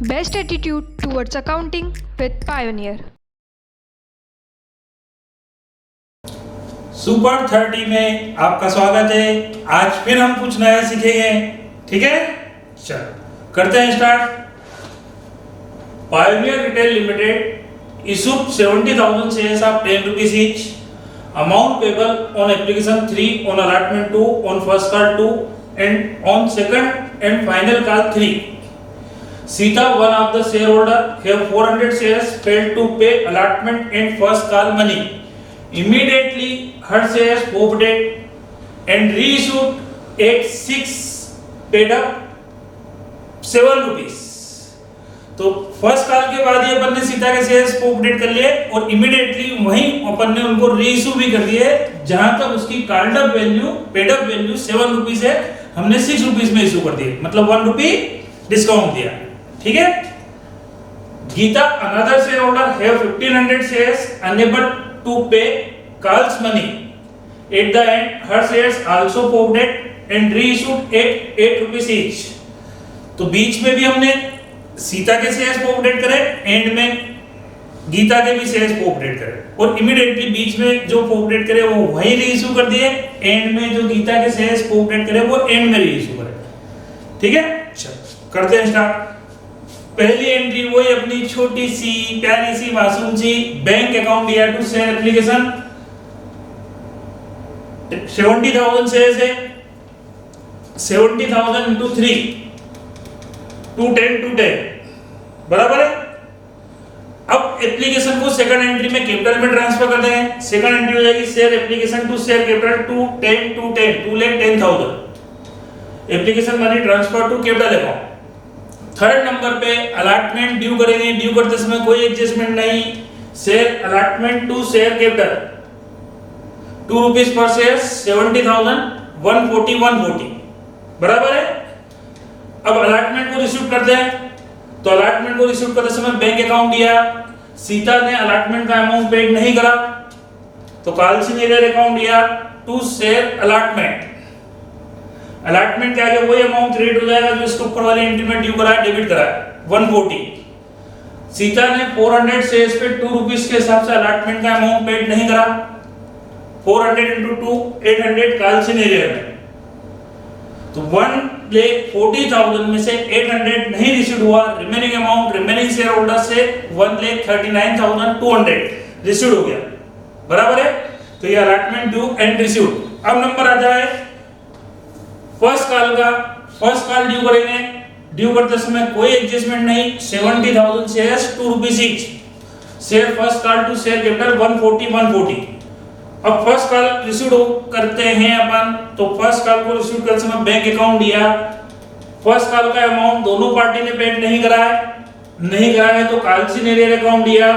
Best attitude towards accounting with Pioneer. Super 30 में आपका स्वागत है। आज फिर हम कुछ नया सीखेंगे, ठीक है? चलो करते हैं start. Pioneer retail limited issued 70,000 shares of 10 rupees each. Amount payable on application 3, on allotment 2, on first call 2, and on second and final call 3. Sita, one of the shareholder, have 400 shares, failed to pay allotment and first call money. Immediately, her shares forfeited and reissued at 6, paid up 7 rupees. तो first call के बाद ही अपन ने सीता के shares को update कर लिए और immediately वहीं अपन ने उनको रीइशू भी कर दिए। जहां तक उसकी called up value, paid up value 7 rupees है, हमने 6 रुपीस में इशू कर दिए, मतलब 1 रुपी डिस्काउंट दिया, ठीक है? Geeta, another shareholder, have 1500 shares unable to pay calls money. At the end her shares also forwarded and reissued at 8 rupees each. तो बीच में भी हमने सीता के शेयर्स को अपडेट करें, एंड में गीता के भी शेयर्स को अपडेट करें और इमीडिएटली बीच में जो अपडेट करे वो वहीं रीइशू कर दिए, एंड में जो गीता के शेयर्स को अपडेट करे वो एंड में रीइशू करें, ठीक है? चलो करते हैं स्टार्ट। पहली एंट्री वही अपनी छोटी सी प्यारी सी मासूम सी बैंक अकाउंट दिया टू शेयर एप्लीकेशन। 70,000 शेयर्स है, 70,000 into 3 210 बराबर है। अब एप्लीकेशन को सेकंड एंट्री में कैपिटल में ट्रांसफर कर देंगे। सेकंड एंट्री हो जाएगी share application to share capital 210 application money transfer to capital account. Third number पे अलॉटमेंट ड्यू करेंगे। ड्यू करते समय कोई एडजस्टमेंट नहीं। Share allotment to share capital 2 rupees per share, 70,000 140 बराबर है। अब अलॉटमेंट को रिसीव करते हैं, तो अलॉटमेंट को रिसीव करते समय बैंक अकाउंट दिया। सीता ने अलॉटमेंट का अमाउंट पेड नहीं करा, तो कालसी ने अकाउंट दिया टू शेयर अलॉटमेंट। अलॉटमेंट के आगे वही अमाउंट क्रेडिट हो जाएगा जो इसके ऊपर वाले एंट्री में ड्यू करा है, डेबिट करा है 140। सीता ने 400 शेयर्स पे 2 रुपीस के हिसाब से अलॉटमेंट का अमाउंट पेड नहीं करा। 400 into 2 800 कालसी ने में, तो 1,40,000 में से 800 नहीं रिसीव हुआ। Remaining amount remaining share holder से 1,39,200 रिसीव हो गया, बराबर है। तो ये अलॉटमेंट ड्यू एंड रिसीव। अब नंबर आ जाए फर्स्ट कॉल का। फर्स्ट कॉल ड्यू करेंगे। ड्यू करते समय कोई एडजस्टमेंट नहीं। 70,000 shares 2 rupees each. Share first call to share capital 140। अब फर्स्ट कॉल रिसीव करते हैं अपन, तो फर्स्ट कॉल को रिसीव करते समय बैंक अकाउंट दिया। फर्स्ट कॉल का अमाउंट दोनों पार्टी ने पेड नहीं करा है, तो कालसी ने अकाउंट दिया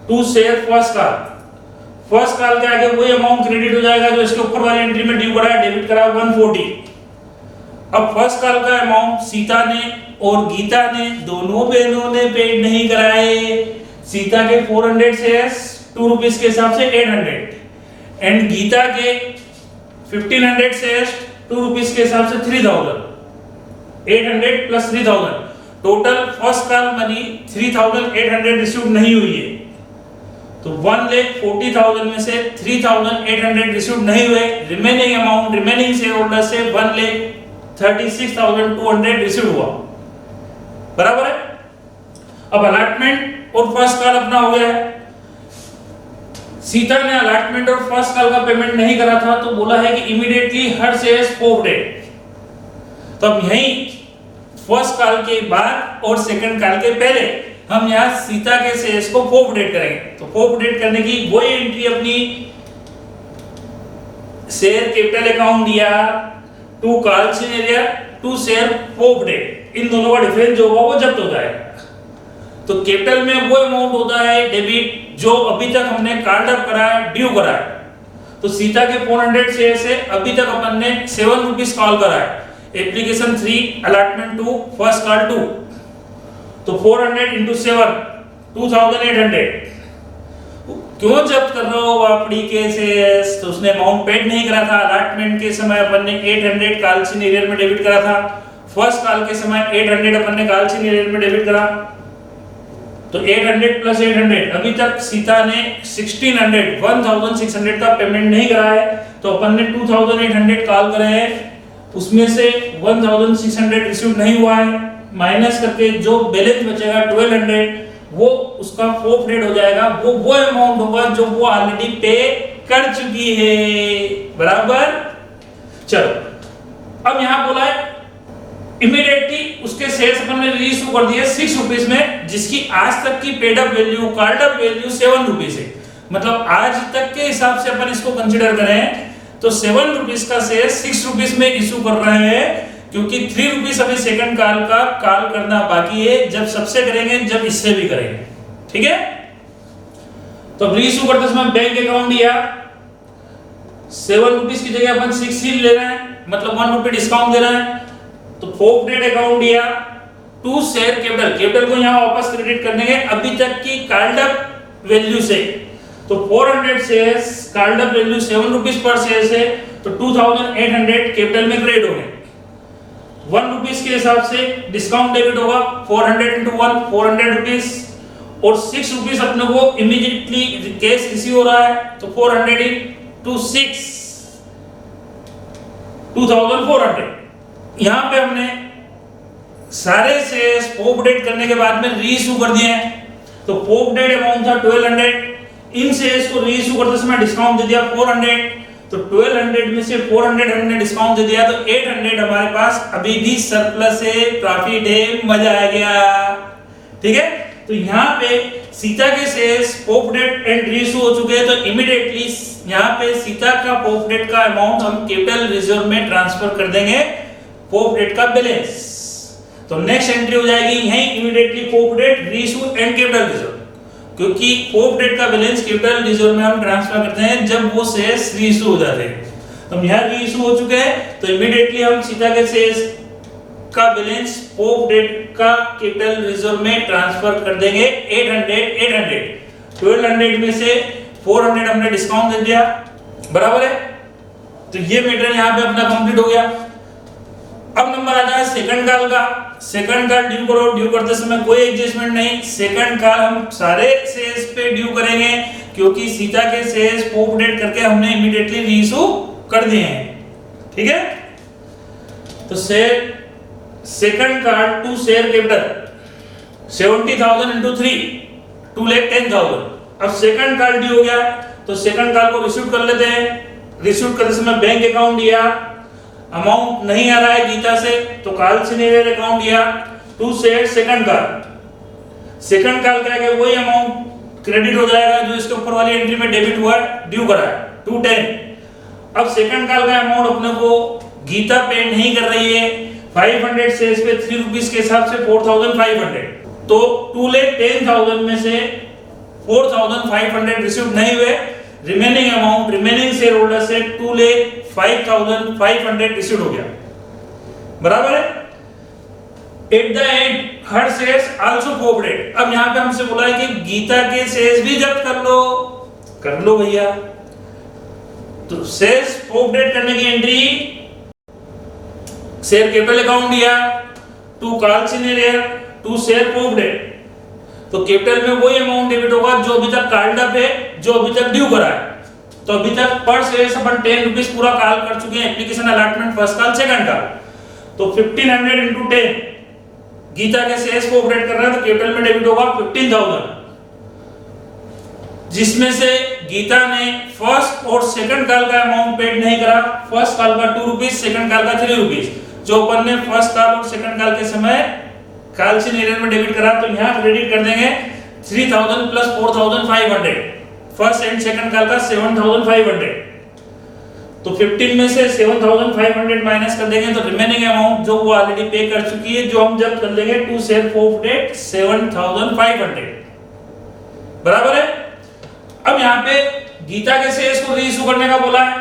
to share first call. First call के आगे वही अमाउंट क्रेडिट हो जाएगा जो इसके ऊपर वाली एंट्री में ड्यू करा है, डेबिट करा 140। अब फर्स्ट कॉल का अमाउंट सीता ने और गीता ने दोनों बहनों ने पेड नहीं कराए। सीता के 400 शेयर्स 2 रुपीस के हिसाब से 800 एंड गीता के 1500 शेयर्स 2 रुपीस के हिसाब से 3,000। 800 plus 3,000 total first call money 3,800 receive नहीं हुई है। तो 1,40,000 में से 3,800 रिसीव नहीं हुए। Remaining amount remaining share holder से 1,36,200 रिसीव हुआ, बराबर है। अब अलॉटमेंट और फर्स्ट कॉल अपना हो गया है। सीता ने अलॉटमेंट और फर्स्ट कॉल का पेमेंट नहीं करा था, तो बोला है कि इमीडिएटली हर शेयर्स फॉरवर्डेड। तो अब यहीं फर्स्ट कॉल के बाद और सेकंड कॉल के पहले हम यहां सीता के शेयर्स को फॉरवर्डेड करेंगे। तो फॉरवर्डेड करने की वही एंट्री अपनी शेयर कैपिटल अकाउंट दिया टू कालसी ने दिया टू शेयर फॉरवर्डेड। इन दोनों का डिफरेंस जो होगा वो जब्त हो जाएगा। तो कैपिटल में वो अमाउंट होता है डेबिट जो अभी तक हमने कार्ड अप करा है, ड्यू करा है। तो सीता के 400 शेयर से अभी तक अपन ने 7 रुपीस कॉल करा है। एप्लीकेशन 3 अलॉटमेंट 2 फर्स्ट कॉल 2, तो 400 into 7 2,800। क्यों जब्त कर रहे हो वापड़ी के शेयर्स? तो उसने अमाउंट पेड नहीं करा था। अलॉटमेंट के समय अपन ने 800 कालसी एरियर में डेबिट करा था। फर्स्ट कॉल के समय 800 अपन ने कॉल से रेट में डेबिट करा, तो 800 प्लस 800, अभी तक सीता ने 1600 का पेमेंट नहीं करा है, तो अपन ने 2800 कॉल करे हैं, उसमें से 1600 रिसीव नहीं हुआ है, माइनस करके जो बैलेंस बचेगा 1200 वो उसका फोर्फेट हो जाएगा, वो अमाउंट होगा जो वो ऑलरेडी पे कर चुकी है, बराबर। चलो अब यहां बोला है इमीडिएटली उसके शेयर्स अपन ने रीइश्यू कर दिए 6 रुपीस में, जिसकी आज तक की paid up value, called up value 7 rupees है, मतलब आज तक के हिसाब से अपन इसको कंसीडर करें तो 7 रुपीस का शेयर 6 रुपीस में इश्यू कर रहे हैं, क्योंकि 3 रुपीस अभी सेकंड कॉल का कॉल करना बाकी है, जब सबसे करेंगे जब इससे भी करेंगे, ठीक है। तो रीइश्यू करते समय बैंक अकाउंट दिया, 7 रुपीस की जगह अपन 6 ही ले रहे हैं, मतलब 1 रुपए डिस्काउंट दे रहे हैं, तो फोर्फेट अकाउंट दिया, टू शेयर कैपिटल को यहां वापस क्रेडिट कर देंगे अभी तक की कॉल्ड अप वैल्यू से, तो 400 shares called up value 7 rupees per share से, तो 2800 कैपिटल में क्रेडिट हो गए, 1 रुपीस के हिसाब से डिस्काउंट डेबिट होगा, 400 into 1 400 रुपीस, और 6 रुपीस अपने को इमीडिएटली कैश रिसीव हो रहा है, तो 400 into 6 2400। यहां पे हमने सारे शेयर्स फोर्फेट करने के बाद में रीइश्यू कर दिए हैं, तो फोर्फेट अमाउंट था 1200, इन शेयर्स को रीइश्यू करते समय डिस्काउंट दे दिया 400, तो 1200 में से 400 हमने डिस्काउंट दे दिया, तो 800 हमारे पास अभी भी सरप्लस है, प्रॉफिट है, मजा आ गया, ठीक है। तो यहाँ पे सीता के शेयर्स फोर्फेट एंड रीइश्यू हो चुके हैं, तो इमीडिएटली यहाँ पे सीता का फोर्फेट का अमाउंट हम कैपिटल रिजर्व में ट्रांसफर कर देंगे, फोर्फेट का बैलेंस, तो नेक्स्ट एंट्री हो जाएगी यहीं immediately forfeit, reissue and capital reserve, क्योंकि फोर्फेट का बैलेंस कैपिटल रिजर्व में हम ट्रांसफर करते हैं जब वो शेयर्स रीइश्यू हो जाते हैं, तो हम यहाँ रीइश्यू हो चुके हैं, तो इमीडिएटली हम सीता के शेयर्स का बैलेंस फोर्फेट का कैपिटल रिजर्व में ट्रांसफर कर देंगे 800 1200 में से 400 हमने डिस्काउंट दे दिया, बराबर है। तो ये मैटर यहाँ पे अपना कंप्लीट हो गया। अब नंबर आता है सेकंड कॉल का। सेकंड कॉल ड्यू करो, ड्यू करते समय कोई एडजस्टमेंट नहीं, सेकंड कॉल हम सारे शेयर्स पे ड्यू करेंगे, क्योंकि सीता के शेयर्स फोर्फेट करके हमने इमीडिएटली रीइश्यू कर दिए हैं, ठीक है। तो share second call to share capital 70,000 into 3 2,10,000। अब सेकंड कॉल ड्यू हो गया, तो सेकंड कॉल को रिसीव कर लेते हैं। रिसीव करते समय बैंक अकाउंट दिया, अमाउंट नहीं आ रहा है गीता से, तो कॉल से अकाउंट दिया, to share second call. Second call क्या है, वही अमाउंट क्रेडिट हो जाएगा जो इसके ऊपर वाली एंट्री में डेबिट हुआ है, ड्यू करा है 210। अब सेकंड कॉल का अमाउंट अपने को गीता पे नहीं कर रही है, 500 शेयर्स पे 3 रुपीस के हिसाब से 4,500, तो 2,10,000 में से 4,500 रिसीव नहीं हुए, remaining amount remaining share holder से 2,05,500 रिसीव हो गया, बराबर है। At the end her shares also forfeit. अब यहां पे हमसे बोला है कि गीता के शेयर्स भी जब्त कर लो भैया, तो शेयर्स फोर्फेट करने की एंट्री शेयर कैपिटल अकाउंट दिया, to call senior to share forfeit, तो कैपिटल में वही अमाउंट डेबिट होगा जो अभी तक कॉल्ड अप है, जो अभी तक ड्यू करा है। तो अभी तक पर शेयर अपन 10 रुपीस पूरा कॉल कर चुके हैं, application allotment first call second call, तो 1500 into 10 गीता के शेयर्स को ऑपरेट कर रहा है, तो कैपिटल में डेबिट होगा 15,000, जिसमें से गीता ने फर्स्ट और सेकंड कॉल का अमाउंट पेड नहीं करा। फर्स्ट कॉल का 2 रुपीस, सेकंड कॉल का 3 रुपीस, जो अपन ने फर्स्ट कॉल और सेकंड कॉल के समय कॉल से एरियर में डेबिट करा, तो यहां क्रेडिट कर देंगे 3,000 plus 4,500, first and second call का 7,500, तो 15 में से 7,500 माइनस कर देंगे, तो रिमेनिंग अमाउंट जो वो ऑलरेडी पे कर चुकी है, जो हम जब कर लेंगे टू शेयर फोर्फेट 7,500, बराबर है। अब यहाँ पे गीता के शेयर्स को रीइश्यू करने का बोला है,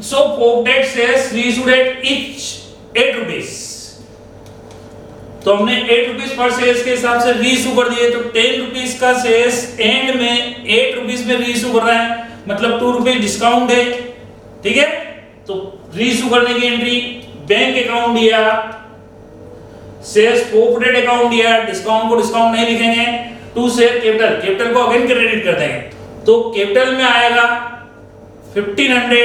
so forfeit shares reissued at each 8 rupees, तो हमने 8 रुपीस पर शेयर्स के हिसाब से रीइश्यू कर दिए, तो 10 रुपीस का शेयर्स एंड में 8 रुपीस में रीइश्यू कर रहे हैं, मतलब 2 रुपीस डिस्काउंट है, ठीक है। तो रीइश्यू करने की एंट्री बैंक अकाउंट दिया, शेयर्स प्रॉफिट अकाउंट दिया, डिस्काउंट को डिस्काउंट नहीं लिखेंगे, टू शेयर कैपिटल, कैपिटल को अगेन क्रेडिट कर देंगे। तो कैपिटल में आएगा 1500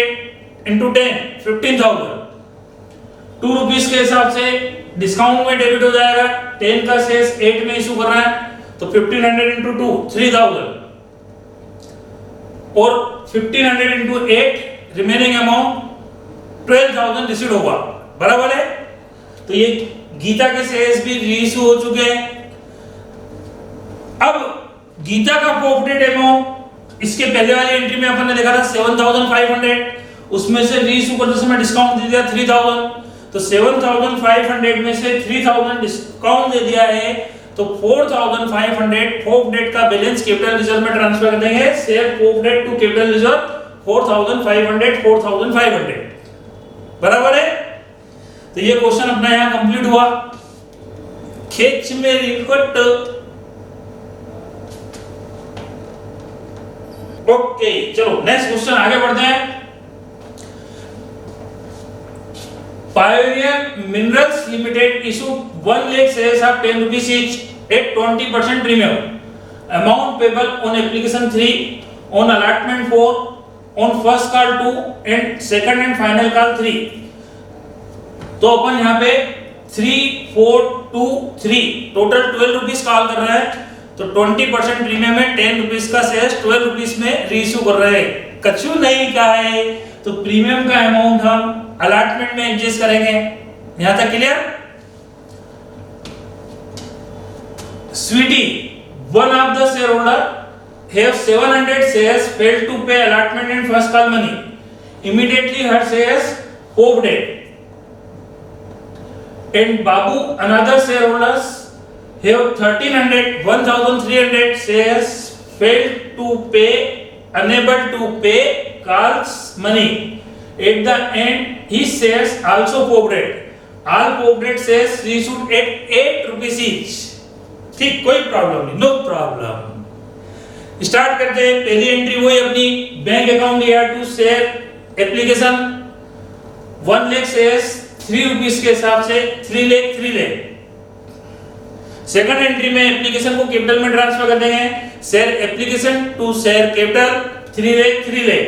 इंटू 10 15,000, 2 रुपीज के हिसाब से डिस्काउंट में डेबिट हो जाएगा। 10 का शेयर्स 8 में इशू कर रहा है तो 1500 इंटू 2 3000 और 1500 इंटू 8 रिमेनिंग अमाउंट 12,000 रिसीव होगा, बराबर है। तो ये गीता के शेयर्स भी रीइशू हो चुके हैं। अब गीता का प्रॉफिट अमाउंट इसके पहले वाली एंट्री में अपन ने देखा था 7,500, उसमें से रीइशू करते समय डिस्काउंट दे दिया 3,000, तो 7,500 में से 3,000 डिस्काउंट दे दिया है तो 4,500 प्रॉफिट का बैलेंस कैपिटल रिजर्व में ट्रांसफर कर देंगे। Share profit to capital reserve 4,500 बराबर है। तो ये क्वेश्चन अपना यहां कंप्लीट हुआ। खींच मेरी कट। ओके चलो नेक्स्ट क्वेश्चन आगे बढ़ते हैं। Pioneer Minerals Limited issued 1 lakh shares of 10 rupees each at 20% premium. Amount payable on application 3, on allotment 4, on first call 2 and second and final call 3. तो अपन यहाँ पे 3, 4, 2, 3 टोटल 12 रुपीज कॉल कर रहे हैं तो 20% प्रीमियम में 10 रुपीज का शेयर 12 रुपीज में रीइश्यू कर रहे हैं। कछु नहीं का है तो प्रीमियम का अमाउंट हम अलॉटमेंट में एडजस्ट करेंगे। यहां तक clear? Sweety, one of the shareholder have 700 shares, failed to pay allotment and first call money. Immediately her shares forfeited. And Babu, another shareholders have 1,300 shares, failed to pay, unable to pay calls money. At the end, his shares also forfeited. All forfeited shares reissued at 8 rupees each. ठीक, कोई problem नहीं, no problem. Start करते हैं। पहली entry वही अपनी bank account लिया to share application 1 lakh shares 3 rupees के हिसाब से 3 लाख। सेकंड एंट्री में एप्लीकेशन को कैपिटल में ट्रांसफर कर देंगे। Share application to share capital 3 lakh.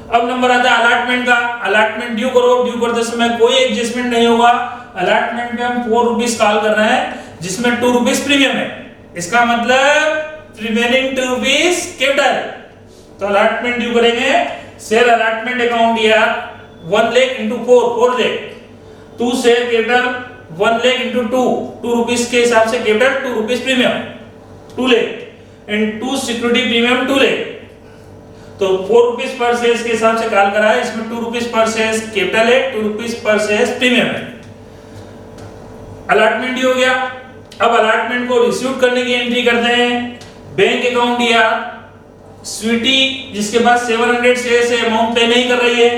अब नंबर आता है अलॉटमेंट का। अलॉटमेंट ड्यू करो, ड्यू करते समय कोई एडजस्टमेंट नहीं होगा। अलॉटमेंट में हम 4 रुपीस कॉल कर रहे हैं जिसमें 2 रुपीस प्रीमियम है। इसका मतलब रिमेनिंग 2 रुपीस कैपिटल। तो अलॉटमेंट ड्यू करेंगे। शेयर अलॉटमेंट अकाउंट दिया 1 lakh into 4 lakh. 2 share capital 1 lakh into 2 rupees के हिसाब से capital 2 rupees premium 2 lakh and 2 security premium 2 lakh. तो 4 रुपीस पर शेयर के हिसाब से कॉल करा है। इसमें 2 रुपीस पर शेयर कैपिटल है, 2 रुपीस पर शेयर प्रीमियम है। अलॉटमेंट हो गया। अब अलॉटमेंट को रिसीव करने की एंट्री करते हैं। बैंक अकाउंट दिया स्वीटी जिसके पास 700 शेयर से अमाउंट पे नहीं कर रही है।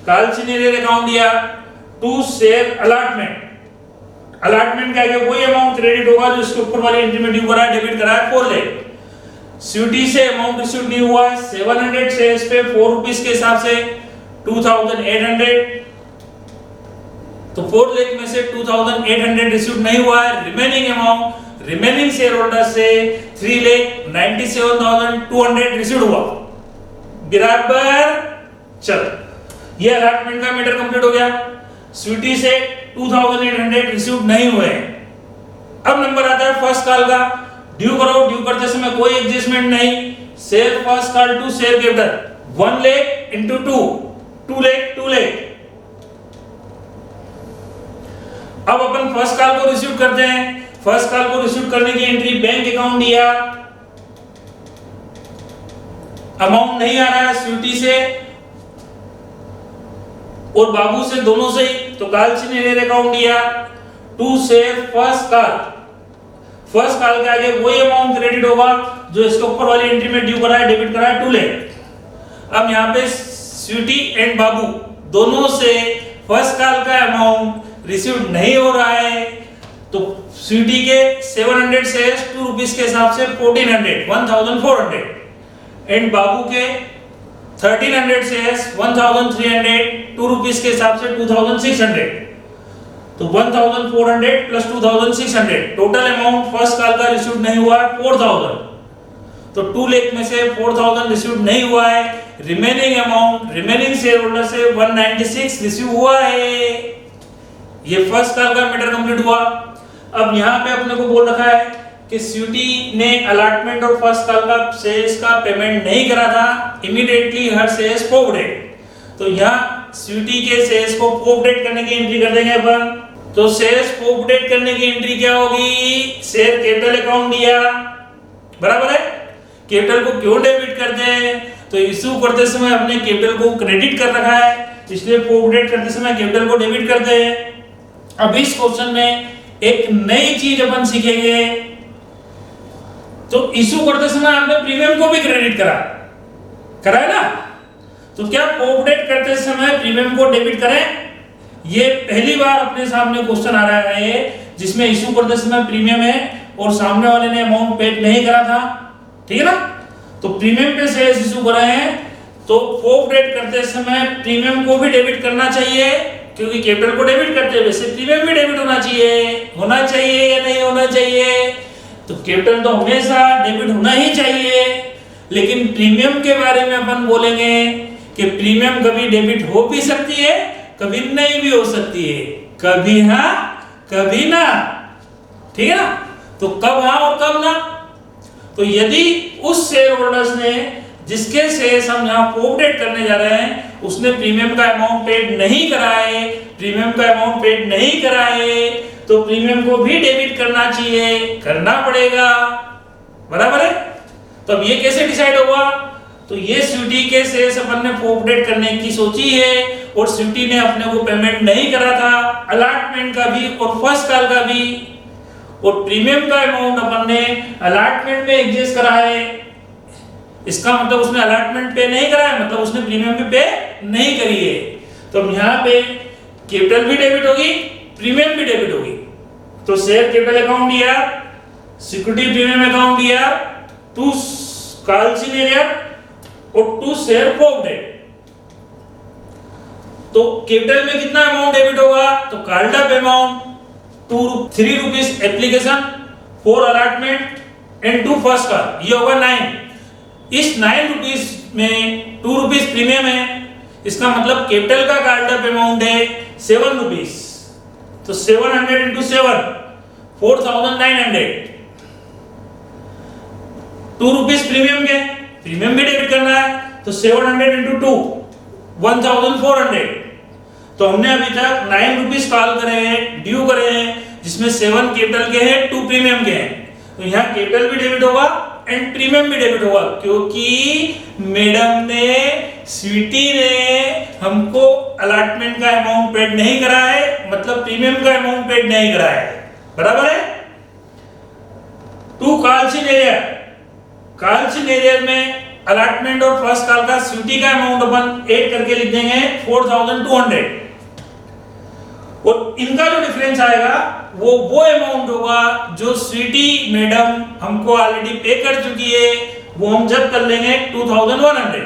कालचिनेर अकाउंट दिया टू शेयर अलॉटमेंट। अलॉटमेंट का आगे वही अमाउंट क्रेडिट होगा जो इसके ऊपर वाली एंट्री में ड्यू करा है, डेबिट करा है 4 लाख। स्वीटी से अमाउंट रिसीव नहीं हुआ है। 700 शेयर्स पे 4 रुपीस के हिसाब से 2,800। तो 4 लाख में से 2,800 रिसीव नहीं हुआ है। Remaining amount remaining share holder से 3,97,200 रिसीव हुआ, बराबर। चलो ये अलॉटमेंट का मैटर कंप्लीट हो गया। स्वीटी से 2,800 रिसीव नहीं हुए। अब नंबर आता है फर्स्ट कॉल का। ड्यू करो, ड्यू करते समय कोई एडजस्टमेंट नहीं। Share first call to share capital 1 lakh into 2 lakh. अब अपन फर्स्ट कॉल को रिसीव करते हैं। फर्स्ट कॉल को रिसीव करने की एंट्री बैंक अकाउंट दिया, अमाउंट नहीं आ रहा है स्वीटी से और बाबू से, दोनों से ही। तो कालचिनेर अकाउंट दिया to share first call. First call के आगे वही अमाउंट क्रेडिट होगा जो इसके ऊपर वाली एंट्री में ड्यू करा है, डेबिट करा है 2 लाख। अब यहाँ पे स्वीटी एंड बाबू दोनों से फर्स्ट कॉल का अमाउंट रिसीव नहीं हो रहा है। तो स्वीटी के 700 शेयर्स 2 रुपीस के हिसाब से 1,400 एंड बाबू के 1300 शेयर्स 1300, 2 रुपीस के हिसाब से 2600, तो 1400 plus 2600, total amount first call का रिसीव नहीं हुआ है 4000, तो 2 लाख में से 4000 रिसीव नहीं हुआ है, remaining amount remaining share holder से 196 रिसीव हुआ है। ये फर्स्ट कॉल का मैटर कंप्लीट हुआ। अब यहाँ पे अपने को बोल रखा है कि स्यूटी ने अलॉटमेंट और फर्स्ट कॉल का शेयर्स का पेमेंट नहीं करा था, इमीडिएटली हर शेयर्स पोपडेट, तो यहाँ स्यूटी के शेयर्स को पोपडेट करने की एंट्री कर देंगे अपन। तो शेयर्स पोपडेट करने की एंट्री क्या होगी, शेयर कैपिटल अकाउंट दिया, बराबर है। कैपिटल को क्यों डेबिट करते हैं, तो इशू करते समय अपने कैपिटल को क्रेडिट कर रखा है, इसलिए पोपडेट करते समय कैपिटल को डेबिट करते हैं। अब इस क्वेश्चन में एक नई चीज अपन सीखेंगे, तो इशू करते समय आपने प्रीमियम को भी क्रेडिट करा है ना, तो क्या पोपडेट करते समय प्रीमियम को डेबिट करें, ये पहली बार अपने सामने क्वेश्चन आ रहा है जिसमें इशू करते समय प्रीमियम है और सामने वाले ने अमाउंट पेड नहीं करा था, ठीक है ना। तो प्रीमियम पे शेयर्स इशू कर रहे हैं, तो पोपडेट करते समय प्रीमियम को भी डेबिट करना चाहिए, क्योंकि कैपिटल को डेबिट करते हैं वैसे प्रीमियम भी डेबिट होना चाहिए या नहीं होना चाहिए, तो कैपिटल तो हमेशा डेबिट होना ही चाहिए। लेकिन प्रीमियम के बारे में अपन बोलेंगे कि प्रीमियम कभी डेबिट हो भी सकती है, कभी नहीं भी हो सकती है, कभी हाँ कभी ना, ठीक है ना। तो कब हाँ और कब ना, तो यदि उस शेयर होल्डर्स ने जिसके शेयर्स हम यहाँ पोपडेट करने जा रहे हैं उसने प्रीमियम का अमाउंट पेड नहीं कराए, तो प्रीमियम को भी डेबिट करना चाहिए, करना पड़ेगा, बराबर है। तो अब ये कैसे डिसाइड होगा, तो ये स्यूटी के शेयर्स अपन ने पोपडेट करने की सोची है और स्यूटी ने अपने को पेमेंट नहीं करा था, अलॉटमेंट का भी और फर्स्ट कॉल का भी, और प्रीमियम का अमाउंट अपन ने अलॉटमेंट में एडजस्ट करा है, इसका मतलब उसने अलॉटमेंट पे नहीं करा है, मतलब उसने प्रीमियम भी पे नहीं करी है। तो अब यहाँ पे कैपिटल भी डेबिट होगी, प्रीमियम भी डेबिट होगी, तो शेयर कैपिटल अकाउंट दिया, सिक्योरिटी प्रीमियम अकाउंट दिया, टू कॉल सीनियर और टू शेयर पोपडेट। तो कैपिटल में कितना अमाउंट डेबिट होगा, तो called up amount 3 rupees application, 4 allotment and 2 first call, ये होगा 9। इस 9 रुपीस में 2 रुपीस प्रीमियम है, इसका मतलब कैपिटल का कॉल्ड अप अमाउंट है 7 रुपीस, तो 700 इंटू 7 4900, 2 रुपीस प्रीमियम के, प्रीमियम भी डेबिट करना है, तो 700 इंटू 2 1400। तो हमने अभी तक 9 रुपीस कॉल करे हैं, ड्यू करे हैं, जिसमें 7 कैपिटल के हैं, 2 प्रीमियम के हैं, तो यहाँ कैपिटल भी डेबिट होगा एंड प्रीमियम भी डेबिट होगा, क्योंकि मैडम ने स्वीटी ने हमको अलॉटमेंट का अमाउंट पेड नहीं करा है, मतलब प्रीमियम का अमाउंट पेड नहीं करा है, बराबर है। 2 कॉल सीनियर में अलॉटमेंट और फर्स्ट कॉल का स्वीटी का अमाउंट अपन ऐड करके लिख देंगे 4200, और इनका जो डिफरेंस आएगा वो अमाउंट होगा जो स्वीटी मैडम हमको ऑलरेडी पे कर चुकी है, वो हम जब कर लेंगे 2100।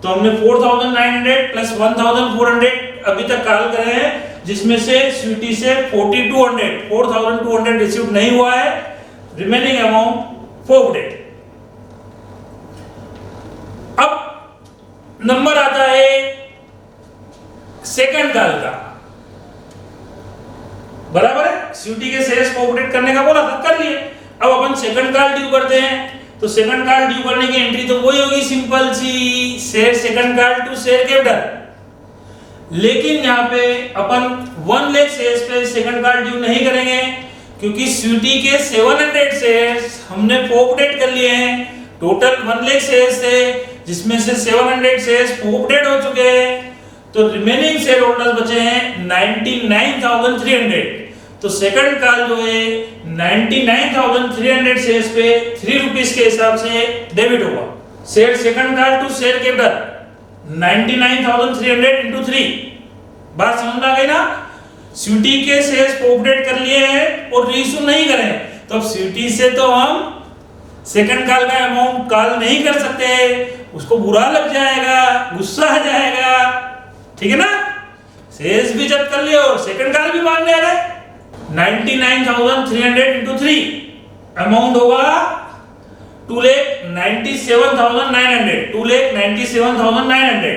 तो हमने 4900 प्लस 1400 अभी तक कॉल करे हैं, जिसमें से स्वीटी से 4200 रिसीव नहीं हुआ है, रिमेनिंग अमाउंट पोपडेट। अब नंबर आता है सेकंड कॉल का, बराबर है। स्यूटी के शेयर्स पोपडेट करने का बोला था, कर लिए। अब अपन सेकंड कॉल ड्यू करते हैं, तो सेकंड कॉल ड्यू करने की एंट्री तो वही होगी, सिंपल सी, share second call to share capital. लेकिन यहाँ पे अपन 1 लाख शेयर्स पे सेकंड कॉल ड्यू नहीं करेंगे, क्योंकि स्यूटी के 700 शेयर्स हमने पोपडेट कर लिए हैं। टोटल 1 लाख शेयर्स थे, जिसमें से 700 शेयर्स पोपडेट हो चुके हैं, तो रिमेनिंग शेयर होल्डर्स बचे हैं 99300। तो सेकंड कॉल जो है 99300 शेयर्स पे 3 रुपीस के हिसाब से डेबिट होगा। Share second call to share capital 99300 into 3, बात समझ में आ गई ना। स्यूटी के शेयर्स पोपडेट कर लिए हैं और रीइश्यू नहीं करें, तो अब स्यूटी से तो हम सेकंड कॉल का अमाउंट कॉल नहीं कर सकते, उसको बुरा लग जाएगा, गुस्सा आ जाएगा, ठीक है ना। शेयर्स भी जब्त कर लिया और सेकंड कॉल भी मांगने आ रहे। 99,300 into 3 अमाउंट होगा 2,97,900, 2,97,900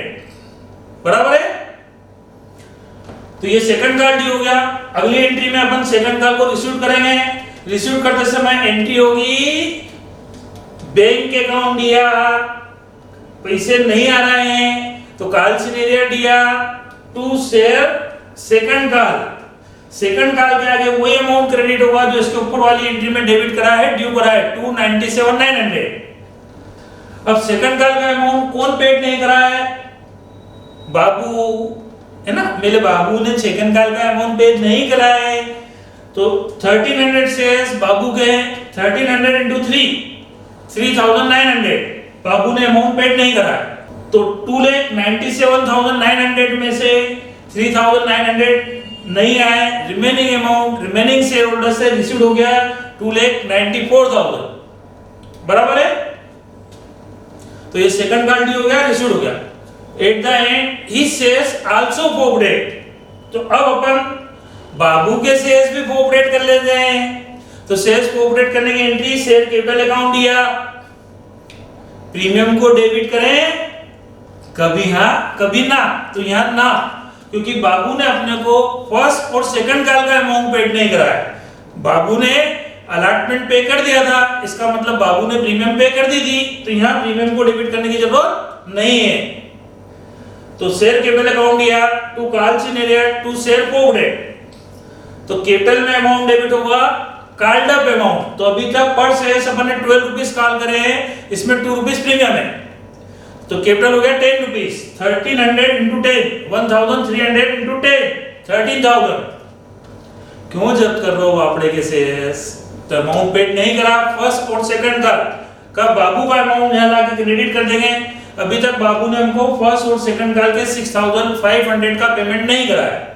बराबर है। तो ये सेकंड कॉल डी हो गया। अगली एंट्री में अपन सेकंड कॉल को रिसीव करेंगे। रिसीव करते समय एंट्री होगी बैंक अकाउंट दिया, पैसे नहीं आ रहे हैं तो कॉल सिनेरियो दिया to share second call. Second call के आगे वही अमाउंट क्रेडिट होगा जो इसके ऊपर वाली एंट्री में डेबिट करा है, ड्यू करा है 297,900। अब सेकंड कॉल का अमाउंट कौन पेड नहीं करा है? बाबू है ना, मेरे बाबू ने सेकंड कॉल का अमाउंट पेड नहीं करा है तो 1300 शेयर्स बाबू के हैं, 1300 into 3 3,900 बाबू ने अमाउंट पेड नहीं करा है। तो 2,97,900 में से 3,900 नहीं आए, remaining amount remaining share holder से रिसीव हो गया 2,94,000 बराबर है। तो ये सेकंड कॉल डी हो गया, रिसीव हो गया। Eight the and he shares also forwarded. तो अब अपन बाबू के शेयर्स भी फॉरवर्डेड कर लेते हैं। तो शेयर्स फॉरवर्डेड करने की एंट्री शेयर कैपिटल अकाउंट दिया, प्रीमियम को डेबिट करें, कभी हाँ कभी ना, तो यहां ना, क्योंकि बाबू ने अपने को फर्स्ट और सेकंड कॉल का अमाउंट पेड नहीं करा है। बाबू ने अलॉटमेंट पे कर दिया था, इसका मतलब बाबू ने प्रीमियम पे कर दी थी, तो यहां प्रीमियम को डेबिट करने की जरूरत नहीं है। तो शेयर कैपिटल अकाउंट दिया to call scenario to share forfeited. तो कैपिटल में अमाउंट डेबिट होगा कॉल्ड अप अमाउंट। तो अभी तक पर शेयर अपन ने 12 रुपीस कॉल करे हैं, इसमें 2 रुपीस प्रीमियम है, तो कैपिटल हो गया 10 रुपीस। 1300 into 10 1300 into 10 13,000। क्यों जब्त कर रहे हो बापड़े के शेयर्स? तो अमाउंट पेड नहीं करा फर्स्ट और सेकंड का, कब बाबू का अमाउंट यहां लाके क्रेडिट कर देंगे। अभी तक बाबू ने हमको फर्स्ट और सेकंड कॉल के 6,500 का पेमेंट नहीं करा है।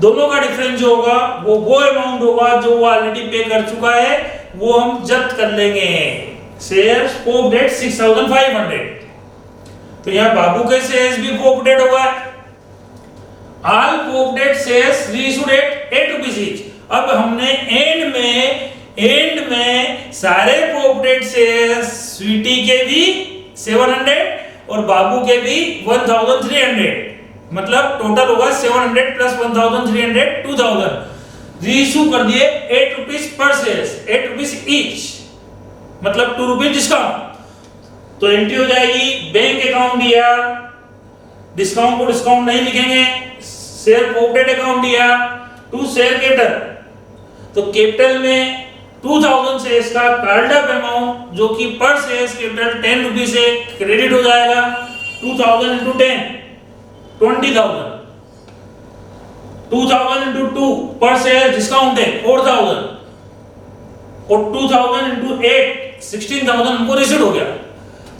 दोनों का डिफरेंस जो होगा वो अमाउंट होगा जो वो ऑलरेडी पे कर चुका है, वो हम जब्त कर लेंगे। Shares forfeited 6,500। तो यहाँ बाबू के शेयर्स भी फॉरवर्डेड होगा। All forfeited shares reissued at 8 rupees each. अब हमने एंड में सारे फॉरवर्डेड शेयर्स स्वीटी के भी 700 और बाबू के भी 1,300, मतलब टोटल होगा 700 प्लस 1,300 2,000 रीइश्यू कर दिए 8 रुपीस पर शेयर्स, 8 रुपीस ईच, मतलब 2 रुपीस डिस्काउंट। तो एंट्री हो जाएगी बैंक अकाउंट दिया, डिस्काउंट को डिस्काउंट नहीं लिखेंगे, शेयर फॉरवर्डेड अकाउंट दिया टू शेयर कैपिटल। तो कैपिटल में 2,000 शेयर्स का कॉल्ड अप अमाउंट जो कि पर शेयर्स कैपिटल 10 रुपीस से क्रेडिट हो जाएगा। 2,000 into 10 20,000, 2,000 into 2 पर शेयर डिस्काउंट है 4,000 और 2,000 into 8 16,000 हमको रिसीव हो गया।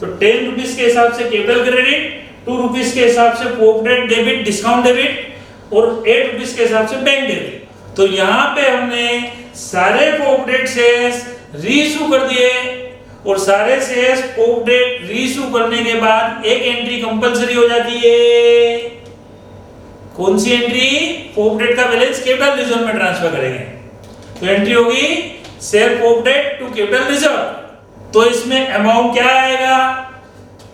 तो 10 रुपीस के हिसाब से कैपिटल क्रेडिट, 2 रुपीस के हिसाब से फॉरवर्डेड डेबिट डिस्काउंट डेबिट और 8 रुपीस के हिसाब से बैंक डेबिट। तो यहाँ पे हमने सारे फॉरवर्डेड शेयर्स रीइश्यू कर दिए और सारे शेयर्स फॉरवर्डेड रीइश्यू करने के बाद एक एंट्री कंपलसरी हो जाती है। कौन सी एंट्री? फॉरवर्डेड का बैलेंस कैपिटल रिजर्व में ट्रांसफर करेंगे। तो एंट्री होगी share forfeited to capital reserve. तो इसमें अमाउंट क्या आएगा?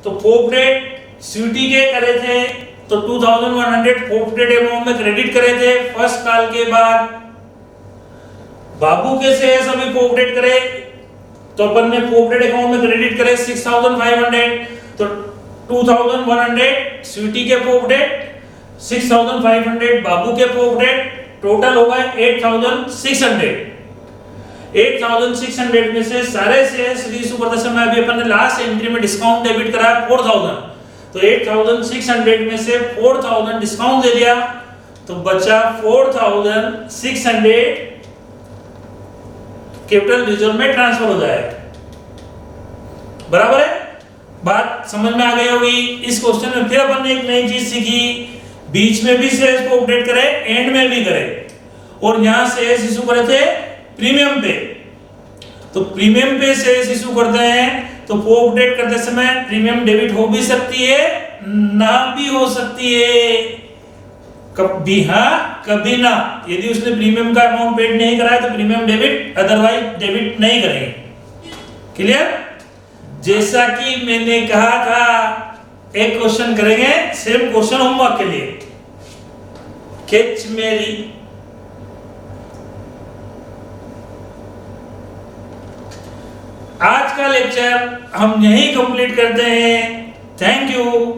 तो फॉरवर्डेड स्वीटी के करे थे तो 2,100 फॉरवर्डेड अमाउंट में क्रेडिट करे थे फर्स्ट कॉल के बाद। बाबू के शेयर्स अभी फॉरवर्डेड करे तो अपन ने फॉरवर्डेड अकाउंट में क्रेडिट करे 6,500, तो 2,100 स्वीटी के फॉरवर्डेड, 6,500 बाबू के फॉरवर्डेड, टोटल होगा 8,600। 8,600 में से सारे शेयर्स रीइश्यू करते समय अभी अपन ने लास्ट एंट्री में डिस्काउंट डेबिट करा 4,000, तो 8,600 में से 4,000 डिस्काउंट दे दिया तो बचा 4,600 कैपिटल रिजर्व में ट्रांसफर हो जाएगा। बराबर है? बात समझ में आ गई होगी। इस क्वेश्चन में फिर अपन ने एक नई चीज सीखी, बीच में भी शेयर्स को अपडेट करे, एंड में भी करे, और यहां शेयर्स इशू करे थे प्रीमियम पे। तो प्रीमियम पे शेयर्स इशू करते हैं तो फो अपडेट करते समय प्रीमियम डेबिट हो भी सकती है, ना भी हो सकती है, कभी हाँ कभी ना। यदि उसने प्रीमियम का अमाउंट पेड नहीं कराया तो प्रीमियम डेबिट, अदरवाइज डेबिट नहीं करेंगे। क्लियर? जैसा कि मैंने कहा था, एक क्वेश्चन करेंगे, सेम क्वेश्चन होमवर्क के लिए। कैच मेरी। आज का लेक्चर हम यहीं कंप्लीट करते हैं। Thank you.